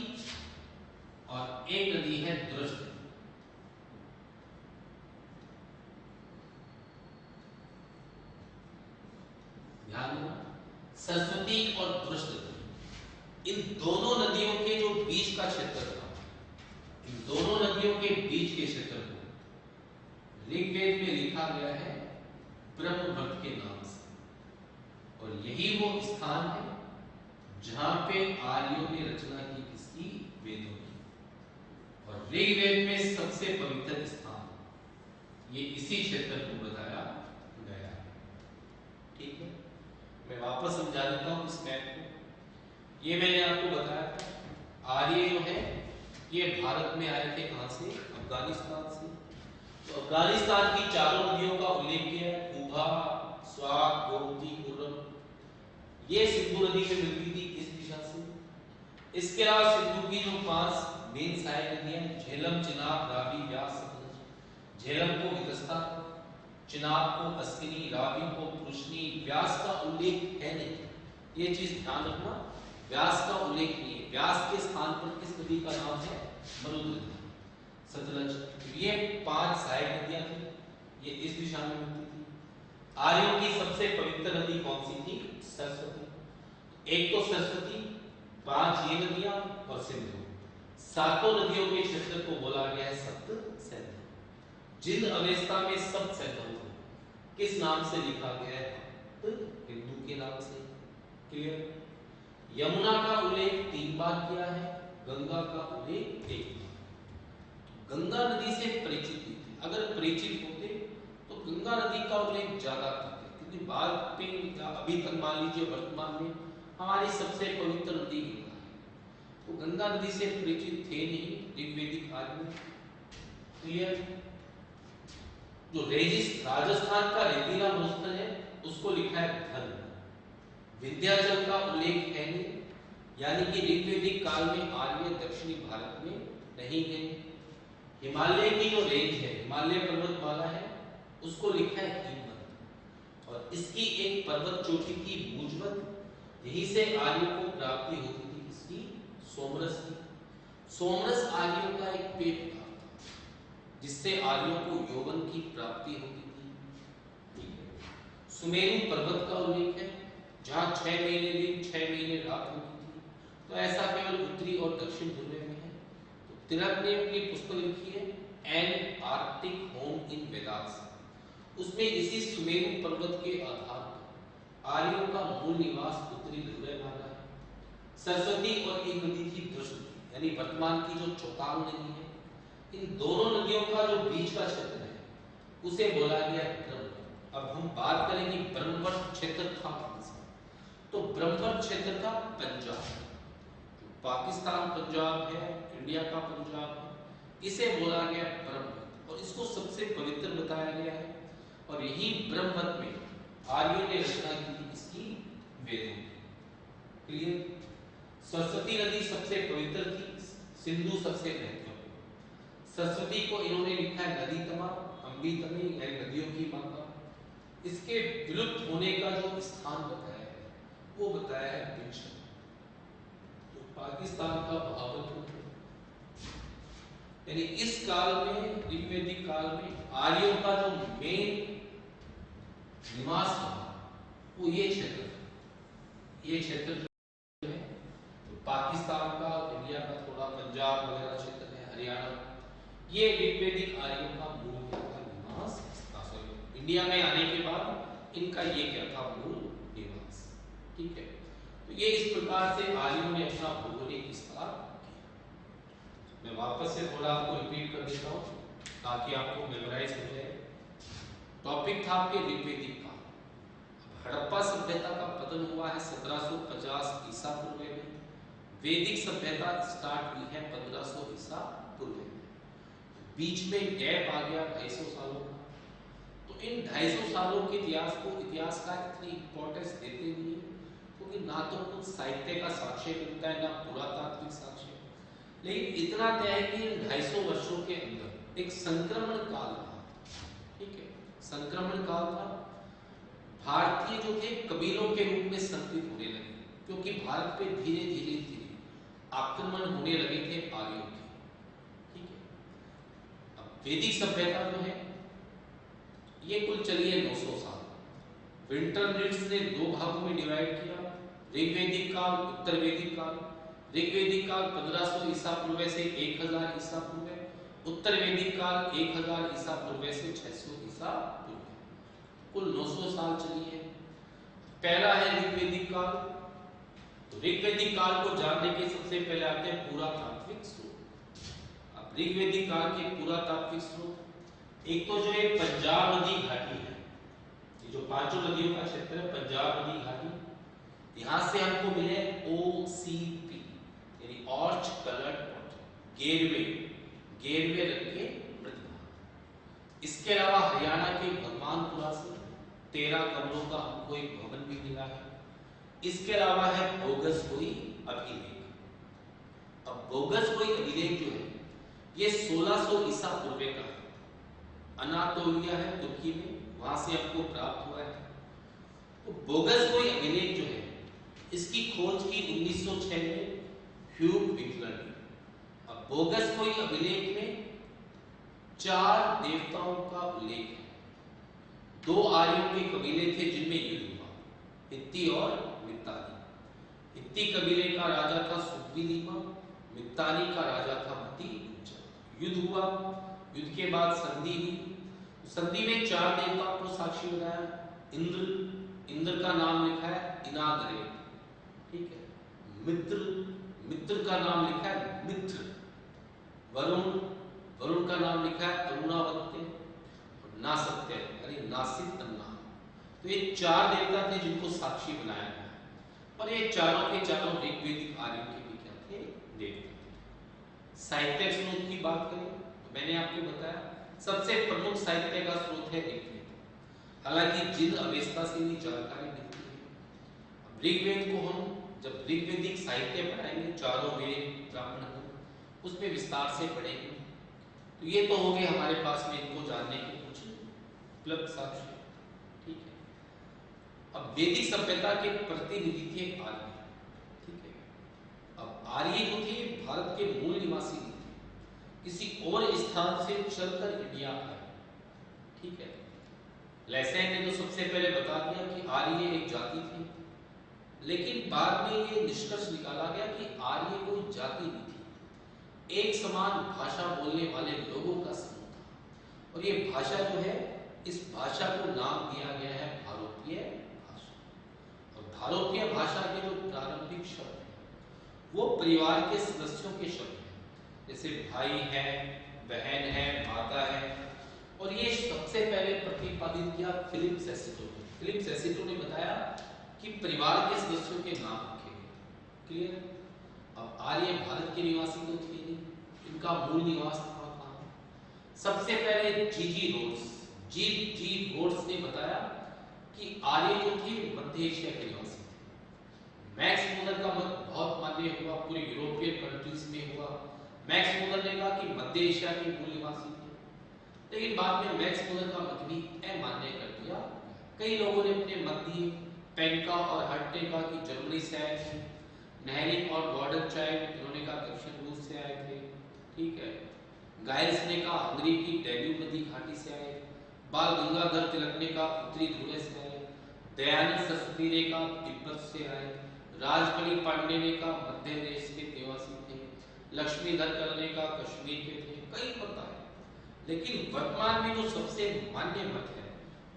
और एक नदी है द्रष्ट। ध्यान देना, सरस्वती और द्रष्ट, इन दोनों नदियों के जो बीच का क्षेत्र था, इन दोनों नदियों के बीच के क्षेत्र को ऋग्वेद में लिखा गया है ब्रह्मवृत के नाम से। और यही वो स्थान है जहां पे आर्यों ने रचना की किसकी? वेदों की। और ऋग्वेद में सबसे पवित्र स्थान ये इसी क्षेत्र को बताया गया है। ठीक है? मैं वापस समझा देता हूं इस मैप को। ये मैंने आपको बताया था आर्य जो है ये भारत में आए थे कहां से? अफगानिस्तान से। तो अफगानिस्तान की चारों नदियों का उल्लेख किया है, कुबा, स्वात, गोमती, कुर्रम। ये सिंधु नदी में मिलती थी इस दिशा से। इसके अलावा सिंधु की जो 5 मेन सहायक नदियां, झेलम, चिनाब, रावी, व्यास, सतलज। झेलम को वितस्ता, चिनाब को अश्विनी, रावी को पुरुषनी। व्यास का उल्लेख है नहीं, ये चीज ध्यान रखना, व्यास का उल्लेख नहीं है। व्यास के स्थान पर किस नदी का नाम है? मरुद नदी, सतलज। ये 5 सहायक नदियां थी। ये इस दिशा में मिलती थी। आर्यों की सबसे पवित्र नदी कौन सी थी? सरस्वती। एक तो सरस्वती, 5 ये नदियां और सिंधु, सातों नदियों के क्षेत्र को बोला गया है सप्त सिंधु। जिन अवस्था में सप्त सिंधु किस नाम से लिखा गया है? हिंदू के नाम से। क्लियर? यमुना का उल्लेख 3 बार किया है, गंगा का उल्लेख 1 बार। गंगा नदी से परिचित नहीं थे, अगर परिचित होते तो गंगा नदी का उल्लेख ज्यादा करते, क्योंकि बाद में अभी तक मान लीजिए वर्तमान में हमारी सबसे पवित्र नदी गंगा है, तो गंगा नदी से परिचित थे नहीं ऋग्वेदिक काल में। क्लियर? जो राजस्थान का रेतीला मरुस्थल है उसको लिखा है धन। विंध्याचल का उल्लेख है नहीं, यानी कि ऋग्वेदिक काल में आर्य दक्षिणी भारत में नहीं गए। हिमालय की जो रेंज है, हिमालय पर्वतमाला है, उसको लिखा है हिमवत, और इसकी एक पर्वत चोटी थी भूजवत। यहीं से आर्य को प्राप्ति होती थी इसकी, सोमरस की। सोमरस आर्यों का एक पेट था जिससे आर्यों को यौवन की प्राप्ति होती थी। सुमेरु पर्वत का उल्लेख है जहां 6 महीने दिन 6 महीने रात होती थी, तो ऐसा केवल उत्तरी और दक्षिण ध्रुव में है। तो तिलक ने अपनी पुस्तक लिखी है an Arctic home in Vedas, उसमें इसी सुमेरु पर्वत के आधार पर आर्यों का मूल निवास उत्तरी ध्रुव में माना है। सरस्वती और एक नदी थी दृष्टि, यानी वर्तमान की जो चौताल नदी है, इन दोनों नदियों का जो बीच का क्षेत्र है उसे बोला गया ब्रह्मवट। अब हम बात करेंगे ब्रह्मवट क्षेत्र था कौन सा, तो ब्रह्मवट क्षेत्र था पंजाब, जो पाकिस्तान पंजाब है, इंडिया का पंजाब है, इसे बोला गया ब्रह्मवट, और इसको सबसे पवित्र बताया गया है। और यही ब्रह्मवट में आर्यों ने रचना की थी इसकी वेदों की। क्लियर? सरस्वती नदी सबसे पवित्र थी, सिंधु सबसे महत्वपूर्ण। सरस्वती को इन्होंने लिखा है नदी तमा, अम्बी तमे, यानी नदियों की माता। इसके विलुप्त होने का जो स्थान बताया है वो बताया है बिछड़, जो पाकिस्तान का बहावलपुर, यानी इस काल में, ऋग्वेदिक काल में आर्यों का जो मेन निवास था वो ये क्षेत्र था। ये क्षेत्र जो है तो पाकिस्तान का, इंडिया का थोड़ा पंजाब वगैरह क्षेत्र है, हरियाणा, ये ऋग्वेदिक आर्यों का मूल निवास था। इंडिया में आने के बाद इनका ये क्या था? मूल निवास। ठीक है, तो ये इस प्रकार से आर्यों ने अपना भौगोलिक विस्तार किया। मैं वापस से थोड़ा आपको रिपीट कर देता हूँ ताकि आपको मेमोराइज हो जाए। टॉपिक था आपके ऋग्वेदिक काल। हड़प्पा सभ्यता का पतन हुआ है 1750 ईसा पूर्व में, वैदिक सभ्यता स्टार्ट हुई है 1500 ईसा पूर्व में। बीच में गैप आ गया 250 सालों का। तो इन 250 सालों के इतिहास को इतिहासकार इतनी इंपॉर्टेंस देते नहीं है, क्योंकि ना तो कुछ साहित्य का साक्ष्य मिलता है, ना पुरातात्विक साक्ष्य, लेकिन इतना तय है कि इन 250 वर्षों के अंदर एक संक्रमण काल था। ठीक है, संक्रमण काल था। भारतीय जो थे कबीलों के रूप में संतुलित होने लगे, क्योंकि भारत पे धीरे धीरे धीरे आक्रमण होने लगे थे आर्यों के। ठीक है, अब वैदिक सभ्यता जो है ये कुल चली है 900 साल। विंटरनिट्स ने 2 भागों में डिवाइड किया, ऋग्वेदिक काल, उत्तर वैदिक काल। ऋग्वेदिक काल 1500 ईसा पूर्व से 1000 ईसा पूर्व, उत्तर वैदिक काल 1000 ईसा पूर्व से 600 ईसा पूर्व, कुल 900 साल चली है। पहला है ऋग्वेदिक काल। तो ऋग्वेदिक काल को जानने के सबसे पहले आते हैं पुरातात्विक स्रोत। अब ऋग्वेदिक काल के पुरातात्विक स्रोत, एक तो जो है पंजाब नदी घाटी है, ये जो 5 नदियों का क्षेत्र है पंजाब नदी घाटी, यहां से हमको मिले OCP यानी ऑर्च कलर्ड वाटर, गेरवे रंग के मृदा। इसके अलावा हरियाणा के भगवानपुरा से 13 कमरों का हमको एक भवन भी मिला है। इसके अलावा है बोगसगोई अभिलेख। अब बोगसगोई अभिलेख जो है ये 1600 ईसा पूर्व का है, अनातोलिया है तुर्की में, वहां से आपको प्राप्त हुआ है। तो बोगसगोई अभिलेख जो है इसकी खोज की 1906 में ह्यूग विक्लर ने। अब बोगसगोई अभिलेख में 4 देवताओं का उल्लेख है, दो आर्यों के कबीले थे जिनमें युद्ध हुआ, हित्ती और मित्तानी। हित्ती कबीले का राजा था सुग्रीवा, मित्तानी का राजा था मती। युद्ध हुआ, युद्ध के बाद संधि हुई। संधि में चार देवताओं को साक्षी बनाया। इंद्र, इंद्र का नाम लिखा है इनाग्रे, ठीक है। मित्र, मित्र का नाम लिखा है मित्र। वरुण, वरुण का नाम लिखा है अरुणावत्य। और नासत्य यानी नासित अन्ना। तो ये चार देवता थे जिनको साक्षी बनाया गया, और ये चारों के चारों ऋग्वेदिक आर्यों के भी क्या थे, देवता थे। साहित्य स्रोत की बात करें तो मैंने आपको बताया सबसे प्रमुख साहित्य का स्रोत है ऋग्वेद। हालांकि जिन अवेस्ता से भी जानकारी मिलती है। ऋग्वेद को हम जब ऋग्वेदिक साहित्य पढ़ाएंगे, चारों वेद, ब्राह्मण, उसमें विस्तार से पढ़ेंगे। तो ये तो हो गए हमारे पास में इनको जानने के कुछ उपलब्ध साक्ष्य, ठीक है। अब वैदिक सभ्यता के प्रतिनिधि थे आर्य, ठीक है। अब आर्य जो थे भारत के मूल निवासी नहीं थे, किसी और स्थान से चलकर इंडिया आए, ठीक है। लेसेन ने तो सबसे पहले बता दिया कि आर्य एक जाति थी, लेकिन बाद में ये निष्कर्ष निकाला गया कि आर्य कोई जाति नहीं थी, एक समान भाषा बोलने वाले लोगों का समूह था। और ये भाषा जो है, इस भाषा को नाम दिया गया है भारतीय भाषा। और भारतीय भाषा के जो प्रारंभिक शब्द हैं वो परिवार के सदस्यों के शब्द हैं, जैसे भाई है, बहन है, माता है। और ये सबसे पहले प्रतिपादित किया फिलिप सेसिटो ने। फिलिप सेसिटो ने बताया कि परिवार के सदस्यों के नाम रखे गए। क्लियर? अब आर्य भारत के निवासी तो थे नहीं, इनका मूल निवास था कहाँ? सबसे पहले जी रोड्स ने बताया कि आर्य जो थे मध्य एशिया के निवासी थे। मैक्स मूलर का मत बहुत मान्य हुआ, पूरे यूरोपियन कंट्रीज में हुआ। मैक्स मूलर ने कहा कि मध्य एशिया के मूल निवासी थे, लेकिन बाद में मैक्स मूलर का मत भी अमान्य कर दिया। कई लोगों ने अपने मत दिए। पेंका और हट ने कहा कि जर्मनी से आए थे। नेहरिंग और गॉर्डन चाइल्ड, इन्होंने कहा दक्षिण रूस से आए थे, ठीक है। गाइल्स ने कहा हंगरी की डैन्यूब नदी घाटी से आए। बाल गंगाधर तिलक ने कहा उत्तरी ध्रुव से आए। दयानंद सरस्वती ने कहा तिब्बत से आए। राजमणि पांडे ने कहा मध्य देश के निवासी थे। लक्ष्मीधर कल ने कहा कश्मीर के थे। कई पता है, लेकिन वर्तमान में जो सबसे मान्य मत है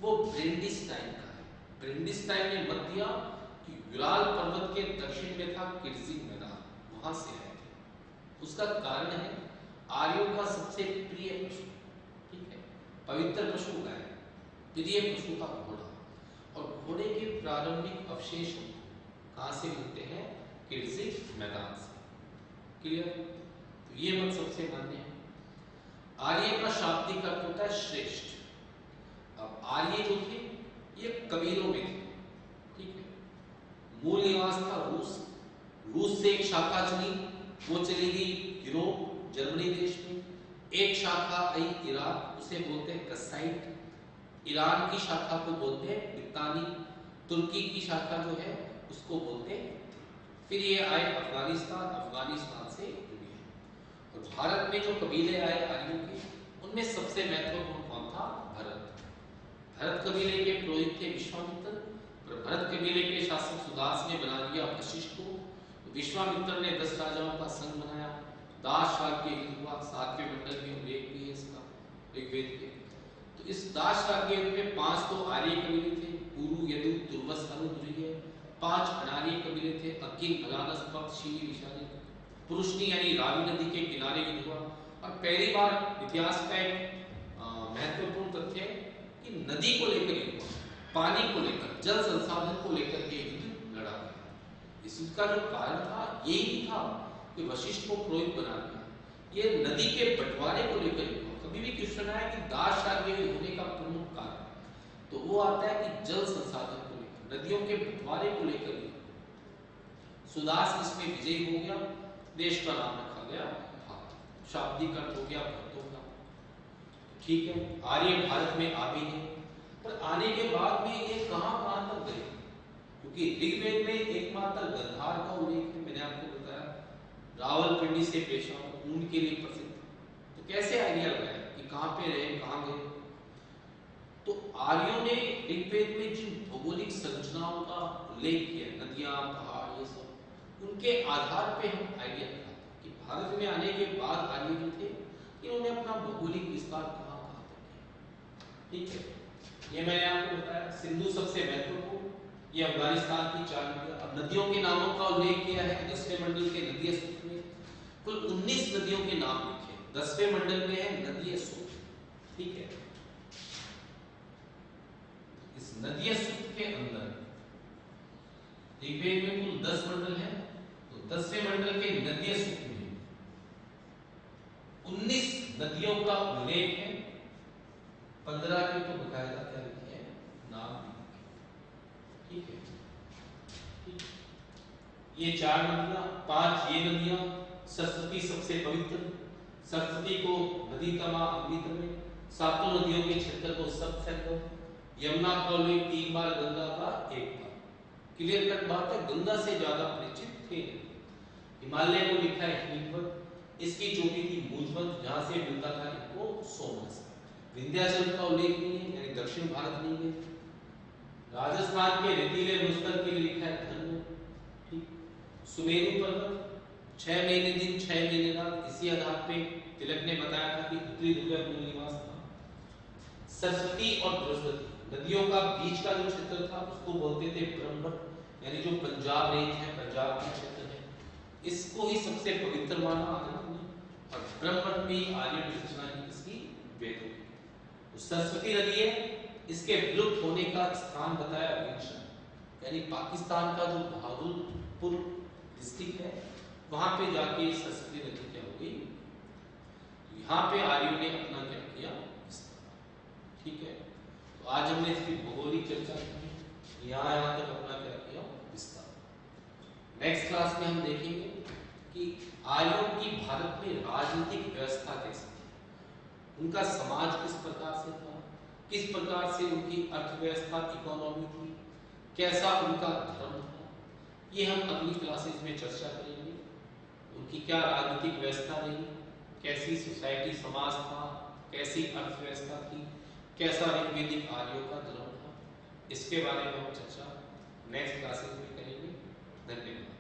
वो ब्रेंडिस्टाइन का है। ब्रेंडिस्टाइन ने मत दिया कि यूराल पर्वत के दक्षिण में था किर्जिक मैदान, वहां से आए थे। उसका कारण है आर्यों का सबसे प्रिय पशु, ठीक है, पवित्र पशु गाय, प्रिय पशु का घोड़ा। और घोड़े के प्रारंभिक अवशेष कहां से मिलते हैं? किर्जिक मैदान से। क्लियर? तो ये मत सबसे मान्य है। आर्य का शाब्दिक अर्थ होता है श्रेष्ठ। अब आर्य जो थे ये कबीलों में थे, ठीक है। मूल निवास था रूस। रूस से एक शाखा चली, वो चली गई यूरोप, जर्मनी देश में। एक शाखा आई इराक, उसे बोलते हैं कसाइट। ईरान की शाखा को बोलते हैं बितानी। तुर्की की शाखा जो है उसको बोलते हैं। फिर ये आए अफगानिस्तान, अफगानिस्तान से जुड़े। और भारत में जो कबीले आए आर्यों के, उनमें सबसे महत्वपूर्ण कौन था? भरत। भरत कबीले के पुरोहित थे विश्वामित्र। पर भरत कबीले के शासक सुदास ने बना दिया वशिष्ठ को। विश्वामित्र ने 10 राजाओं का संघ बनाया। दास राज्य हुआ, 7वें मंडल में उल्लेख भी है इसका ऋग्वेद के। तो इस दास राज्य में 5 तो आर्य कबीले थे, पुरु, यदु, तुर्वस, अनुद्रीय। 5 अनार्य कबीले थे, अकिन, मलानस, पक्ष, शीली, विशाली। पुरुषनी यानी रावी नदी के किनारे युद्ध हुआ। और पहली बार इतिहास का एक महत्वपूर्ण तथ्य है कि नदी को लेकर युद्ध हुआ, पानी को लेकर, जल संसाधन को लेकर के युद्ध लड़ा गया। इस युद्ध का जो कारण था यही था कि वशिष्ठ को पुरोहित बना दिया। ये नदी के बंटवारे को लेकर युद्ध हुआ। कभी भी क्वेश्चन आया कि दास राज्य होने का प्रमुख कारण, तो वो आता है कि जल संसाधन को लेकर, नदियों के बंटवारे को लेकर युद्ध। सुदास इसमें विजयी हो गया, देश का नाम रखा गया भारत। शाब्दिक अर्थ हो गया भरतों का, ठीक है। आर्य भारत में आ भी गए, पर आने के बाद में ये कहां तक गए? क्योंकि ऋग्वेद में एकमात्र गंधार का उल्लेख है, मैंने आपको बताया। रावलपिंडी से पेशा ऊन के लिए प्रसिद्ध। तो कैसे आइडिया लगाया कि कहां पे रहे, कहां गए? तो आर्यों ने ऋग्वेद में जिन भौगोलिक संरचनाओं का उल्लेख किया, नदियां, पहाड़, ये सब, उनके आधार पे हम आइडिया लगाते कि भारत में आने के बाद आर्य जो थे इन्होंने अपना भौगोलिक विस्तार कहाँ कहाँ तक किया। ठीक है, ये मैंने आपको बताया। सिंधु सबसे महत्वपूर्ण, ये अफगानिस्तान की चालुक्य। अब नदियों के नामों का उल्लेख किया है 10वें मंडल के नदीय सूत्र में। कुल 19 नदियों के नाम लिखे 10वें मंडल में है नदीय सूत्र। ठीक है, इस नदीय सूत्र के अंदर ऋग्वेद में कुल 10 मंडल है, तो 10वें मंडल के नदीय सूत्र में 19 नदियों का उल्लेख है। 15 के तो बकायदा क्या लिखे हैं, नाम लिखे। ठीक है, ये 4 नदियां, 5 ये नदियां। सरस्वती सबसे पवित्र, सरस्वती को नदी तमा अमृत में, सातों नदियों के क्षेत्र को सब सेंटर। यमुना का उल्लेख 3 बार, गंगा का 1 बार। क्लियर कट बात है, गंगा से ज्यादा परिचित थे। हिमालय को लिखा है हिमवत, इसकी चोटी थी मुजवत, जहां से मिलता था इनको सोमरस। विंध्याचल का उल्लेख नहीं है, यानी दक्षिण भारत नहीं है। राजस्थान के रेतीले मरुस्थल के लिए लिखा है धन्व। ठीक, सुमेरु पर्वत 6 महीने दिन 6 महीने रात, इसी आधार पे तिलक ने बताया था कि उत्तरी ध्रुव में मूल निवास था। सरस्वती और बृहस्पति नदियों का बीच का जो क्षेत्र था उसको बोलते थे ब्रह्मवट, यानी जो पंजाब रेंज है, पंजाब का क्षेत्र है, इसको ही सबसे पवित्र माना आर्यों ने। और ब्रह्मवट में आर्य रचना ही इसकी वेदों की। तो सरस्वती नदी है, इसके विलुप्त होने का स्थान बताया विंशन, यानी पाकिस्तान का जो बहावलपुर डिस्ट्रिक्ट है वहां पे जाके सरस्वती नदी क्या हो गई, यहाँ पे आर्यों ने अपना क्या किया विस्तार। ठीक है, तो आज हमने इसकी भौगोलिक चर्चा की, यहाँ तक अपना क्या किया विस्तार। नेक्स्ट क्लास में हम देखेंगे कि आर्यों की भारत में राजनीतिक व्यवस्था कैसी थी, उनका समाज किस प्रकार से था, किस प्रकार से उनकी अर्थव्यवस्था इकोनॉमी थी, कैसा उनका धर्म था, ये हम अगली क्लासेस में चर्चा करेंगे। उनकी क्या राजनीतिक व्यवस्था रही, कैसी सोसाइटी समाज था, कैसी अर्थव्यवस्था थी, कैसा ऋग्वेदिक आर्यों का धर्म था, इसके बारे में हम चर्चा नेक्स्ट क्लासेस में करेंगे। धन्यवाद।